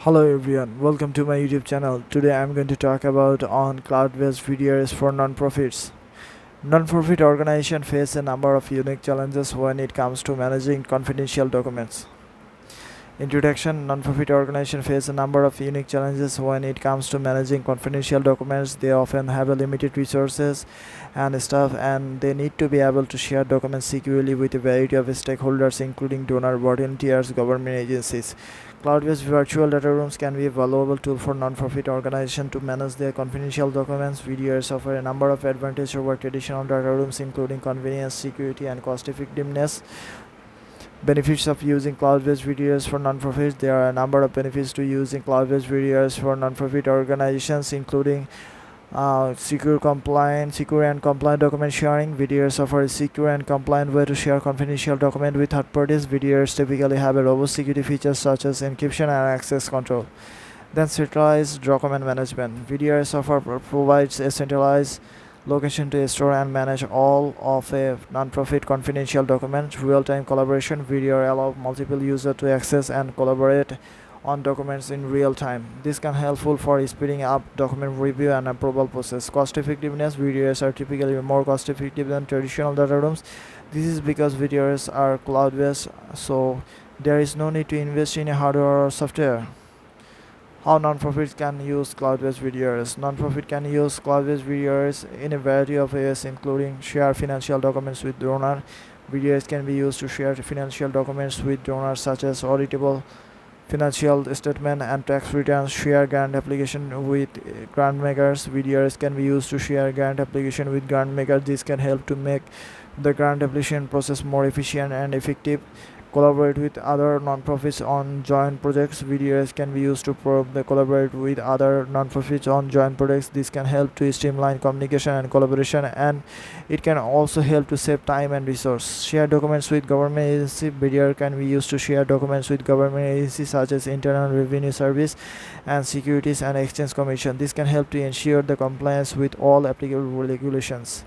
Hello everyone, welcome to my YouTube channel. Today I'm going to talk about on cloud-based VDRs for non-profits. Non-profit organizations face a number of unique challenges when it comes to managing confidential documents. Introduction: non-profit organizations face a number of unique challenges when it comes to managing confidential documents. They often have a limited resources and staff, and they need to be able to share documents securely with a variety of stakeholders, including donor, volunteers, government agencies. Cloud-based virtual data rooms can be a valuable tool for non-profit organizations to manage their confidential documents. VDRs offer a number of advantages over traditional data rooms, including convenience, security, and cost-effectiveness. Benefits of using cloud-based VDRs for non-profits: there are a number of benefits to using cloud-based VDRs for non-profit organizations, including secure and compliant document sharing. VDRs offer a secure and compliant way to share confidential documents with third parties. VDRs typically have a robust security features such as encryption and access control. Then centralized document management. VDRs provides a centralized location to store and manage all of a non-profit confidential documents. Real-time collaboration: VDR allow multiple users to access and collaborate on documents in real time. This can helpful for speeding up document review and approval process. Cost effectiveness: VDRs are typically more cost effective than traditional data rooms. This is because VDRs are cloud-based, so there is no need to invest in a hardware or software. How non-profits can use cloud-based VDRs? Non-profit can use cloud-based VDRs in a variety of ways, including share financial documents with donor. VDRs can be used to share financial documents with donors such as auditable financial statement and tax returns. Share grant application with grant makers. VDRs can be used to share grant application with grant makers. This can help to make the grant application process more efficient and effective. Collaborate with other non-profits on joint projects. VDRs can be used to collaborate with other non-profits on joint projects. This can help to streamline communication and collaboration, and it can also help to save time and resource. Share documents with government agencies. VDR can be used to share documents with government agencies such as Internal Revenue Service and Securities and Exchange Commission. This can help to ensure the compliance with all applicable regulations.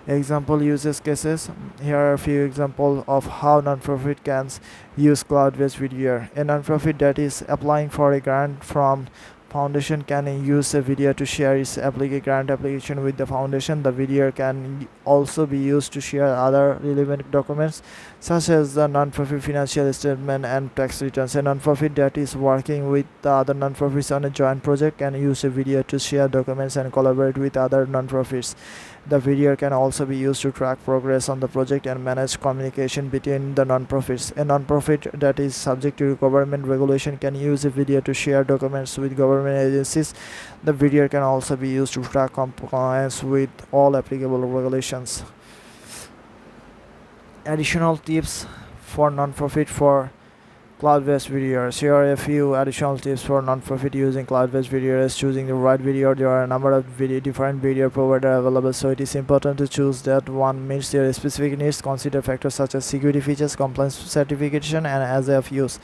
Example uses cases. Here are a few examples of how non-profit can use cloud-based VDR. A non-profit that is applying for a grant from foundation can use a VDR to share its grant application with the foundation. The VDR can also be used to share other relevant documents such as the non-profit financial statement and tax returns. A non-profit that is working with the other non-profits on a joint project can use a VDR to share documents and collaborate with other non-profits. The VDR can also be used to track progress on the project and manage communication between the non-profits. A non-profit that is subject to government regulation can use a VDR to share documents with government agencies. The VDR can also be used to track compliance with all applicable regulations. Additional tips for non-profit for cloud-based VDRs. Here are a few additional tips for non-profit using cloud-based VDRs. Choosing the right VDR. There are a number of different VDR providers available, so it is important to choose that one meets your specific needs. Consider factors such as security features, compliance certification, and as of use.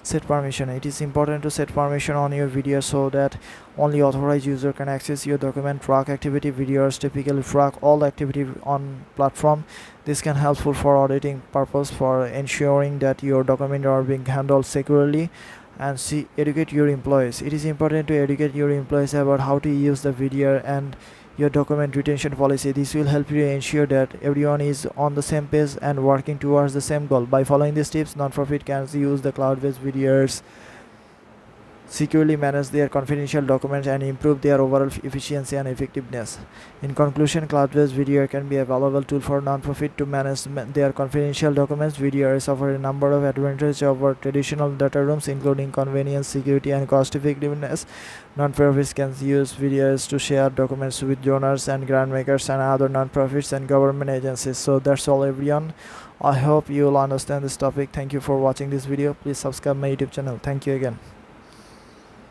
Set permission. It is important to set permission on your VDR so that only authorized user can access your document. Track activity. VDRs typically track all activity on platform. This can helpful for auditing purpose, for ensuring that your documents are being handled securely. And educate your employees. It is important to educate your employees about how to use the VDR and your document retention policy. This will help you ensure that everyone is on the same page and working towards the same goal. By following these tips, non-profit can use the cloud-based VDRs, securely manage their confidential documents, and improve their overall efficiency and effectiveness. In conclusion, cloud-based VDR can be a valuable tool for non-profit to manage their confidential documents. VDRs offer a number of advantages over traditional data rooms, including convenience, security, and cost effectiveness. Non-profits can use VDRs to share documents with donors and grant makers and other non-profits and government agencies. So that's all everyone. I hope you will understand this topic. Thank you for watching this video. Please subscribe my YouTube channel. Thank you again.